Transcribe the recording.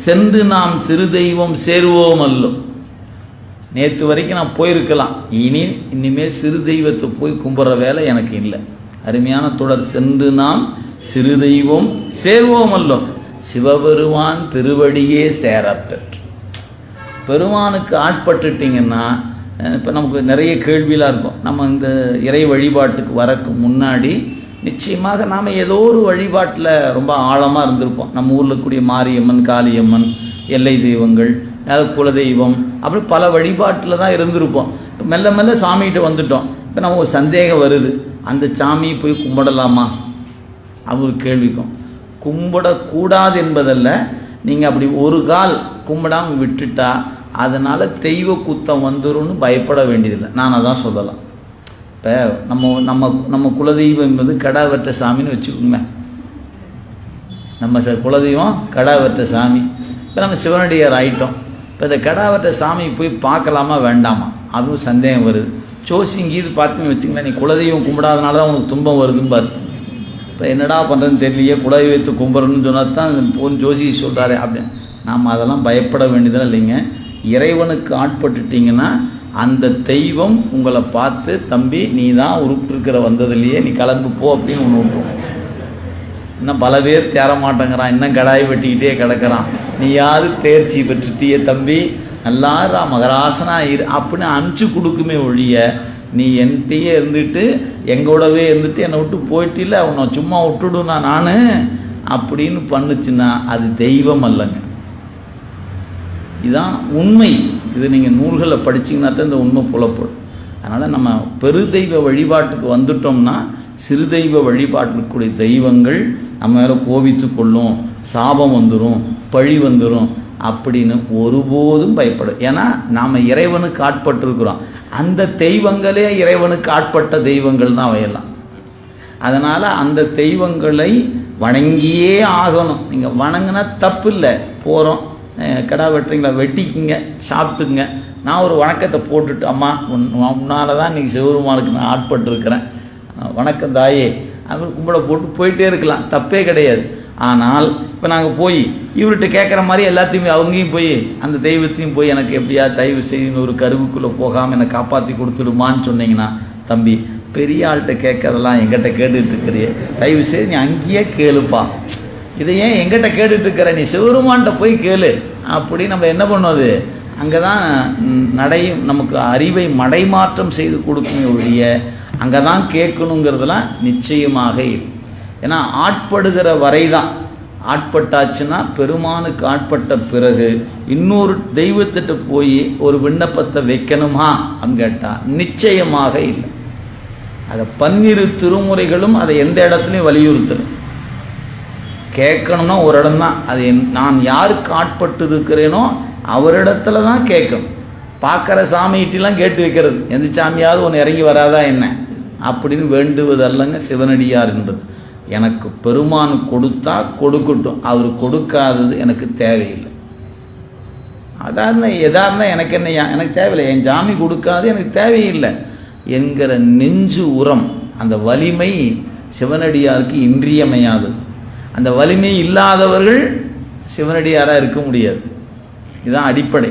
சென்று நாம் சிறு தெய்வம் சேருவோம் அல்லோம். நேற்று வரைக்கும் நான் போயிருக்கலாம், இனிமேல் சிறு தெய்வத்தை போய் கும்பிட்ற வேலை எனக்கு இல்லை. அருமையான தொடர். சென்று நாம் சிறு தெய்வம் சேர்வோம் அல்லோம், சிவபெருமான் திருவடியே சேரப்பெற்று. பெருமானுக்கு ஆட்பட்டுட்டிங்கன்னா இப்போ நமக்கு நிறைய கேள்வியெலாம் இருக்கும். நம்ம இந்த இறை வழிபாட்டுக்கு வரக்கு முன்னாடி நிச்சயமாக நாம் ஏதோ ஒரு வழிபாட்டில் ரொம்ப ஆழமாக இருந்திருப்போம். நம்ம ஊரில் கூடிய மாரியம்மன், காளியம்மன், எல்லை தெய்வங்கள், குலதெய்வம், அப்படி பல வழிபாட்டில் தான் இருந்திருப்போம். இப்போ மெல்ல மெல்ல சாமிகிட்ட வந்துட்டோம். இப்போ நம்ம ஒரு சந்தேகம் வருது, அந்த சாமியை போய் கும்பிடலாமா? அவர் கேள்விக்கும் கும்பிடக்கூடாது என்பதல்ல, நீங்கள் அப்படி ஒரு கால் கும்பிடாமல் விட்டுட்டா அதனால் தெய்வ குத்தம் வந்துரும்னு பயப்பட வேண்டியதில்லை. நான் அதான் சொல்லலாம். இப்போ நம்ம குலதெய்வம் என்பது கடாவற்ற சாமின்னு வச்சுக்கோங்க. நம்ம குலதெய்வம் கடாவற்ற சாமி. இப்போ நம்ம சிவனடியார் ஆகிட்டோம். இப்போ இந்த கடாவற்ற சாமி போய் பார்க்கலாமா வேண்டாமா அதுவும் சந்தேகம் வருது. ஜோசிங்கீது பார்த்துன்னு வச்சுங்களேன், நீ குலதெய்வம் கும்பிடாதனால தான் உனக்கு துன்பம் வருதுன்னு பாரு. இப்போ என்னடா பண்ணுறதுன்னு தெரியலையே, குலதெய்வத்தை கும்பிட்றன்னு சொன்னால் தான் போன் ஜோசி சொல்கிறாரு அப்படின்னு. நாம் அதெல்லாம் பயப்பட வேண்டியதெல்லாம் இல்லைங்க. இறைவனுக்கு ஆட்பட்டுட்டிங்கன்னா அந்த தெய்வம் உங்களை பார்த்து, தம்பி நீ தான் உருப்பிட்டுருக்கிற வந்ததுலையே, நீ கிளம்பு போ அப்படின்னு ஒன்று விட்டுரும். இன்னும் பல பேர் தேர மாட்டேங்கிறான், இன்னும் கடாய் வெட்டிக்கிட்டே கிடக்கிறான். நீ யாரு தேர்ச்சி பெற்றுட்டிய தம்பி, நல்லாரா மகராசனா இரு அப்படின்னு அனுப்பிச்சு கொடுக்குமே ஒழிய, நீ என்கிட்டயே இருந்துட்டு எங்களோடவே இருந்துட்டு என்னை விட்டு போயிட்டில்ல, அவனை சும்மா விட்டுடுனா நான் அப்படின்னு பண்ணுச்சுன்னா அது தெய்வம் அல்லங்க. இதுதான் உண்மை. இது நீங்கள் நூல்களை படிச்சிங்கன்னா தான் இந்த உண்மை புலப்படும். அதனால் நம்ம பெருதெய்வ வழிபாட்டுக்கு வந்துட்டோம்னா சிறு தெய்வ வழிபாட்டுக்குரிய தெய்வங்கள் நம்ம மேலே கோபித்து கொள்ளும், சாபம் வந்துடும், பழி வந்துடும் அப்படின்னு ஒருபோதும் பயப்படும். ஏன்னா நாம் இறைவனுக்கு ஆட்பட்டிருக்கிறோம். அந்த தெய்வங்களே இறைவனுக்கு ஆட்பட்ட தெய்வங்கள் தான் அவையெல்லாம். அதனால் அந்த தெய்வங்களை வணங்கியே ஆகணும். நீங்கள் வணங்கினா தப்பு இல்லை. போகிறோம், கடா வெட்டுறீங்களா, வெட்டிக்குங்க, சாப்பிட்டுங்க. நான் ஒரு வணக்கத்தை போட்டுட்டு, அம்மா உன்னால தான் இன்றைக்கி சிவபெருமானுக்கு நான் ஆட்பட்டுருக்கிறேன், வணக்கம் தாயே அவர் கும்பிட போட்டு போயிட்டே இருக்கலாம், தப்பே கிடையாது. ஆனால் இப்போ நாங்கள் போய் இவர்கிட்ட கேட்குற மாதிரி எல்லாத்தையுமே அவங்கேயும் போய் அந்த தெய்வத்தையும் போய் எனக்கு எப்படியா தயவு செய்து ஒரு கருவுக்குள்ளே போகாமல் என்னை காப்பாற்றி கொடுத்துடுமான்னு சொன்னீங்கன்னா, தம்பி பெரிய ஆள்கிட்ட கேட்கறதெல்லாம் எங்கிட்ட கேட்டுட்டு இருக்கிறியே, தயவு செய்து நீ அங்கேயே கேளுப்பா, இதை ஏன் எங்கிட்ட கேட்டுட்டு இருக்கிற, நீ சிவருமான்கிட்ட போய் கேளு அப்படி நம்ம என்ன பண்ணுவது. அங்கே தான் நமக்கு அறிவை மடைமாற்றம் செய்து கொடுக்குமே ஒழிய அங்கே தான் கேட்கணுங்கிறதுலாம் நிச்சயமாக இல்லை. ஏன்னா ஆட்படுகிற வரை தான். ஆட்பட்டாச்சுன்னா பெருமானுக்கு ஆட்பட்ட பிறகு இன்னொரு தெய்வத்திட்ட போய் ஒரு விண்ணப்பத்தை வைக்கணுமா அப்படின்னு கேட்டால் நிச்சயமாக இல்லை. அதை 12 திருமுறைகளும் அதை எந்த இடத்துலையும் வலியுறுத்தணும். கேட்கணும்னா ஒரு இடம் தான், அது நான் யாருக்கு ஆட்பட்டு இருக்கிறேனோ அவரிடத்துல தான் கேட்கணும். பார்க்குற சாமிகிட்டலாம் கேட்டு வைக்கிறது, எந்த சாமியாவது ஒன்று இறங்கி வராதா என்ன அப்படின்னு வேண்டுவது அல்லங்க சிவனடியார் என்பது. எனக்கு பெருமான் கொடுத்தா கொடுக்கட்டும், அவர் கொடுக்காதது எனக்கு தேவையில்லை. அதான் எதா இருந்தால் எனக்கு என்னையா, எனக்கு தேவையில்லை, என் சாமி கொடுக்காது எனக்கு தேவையில்லை என்கிற நெஞ்சு உரம், அந்த வலிமை சிவனடியாருக்கு இன்றியமையாதது. அந்த வலிமை இல்லாதவர்கள் சிவனடியாராக இருக்க முடியாது. இதுதான் அடிப்படை.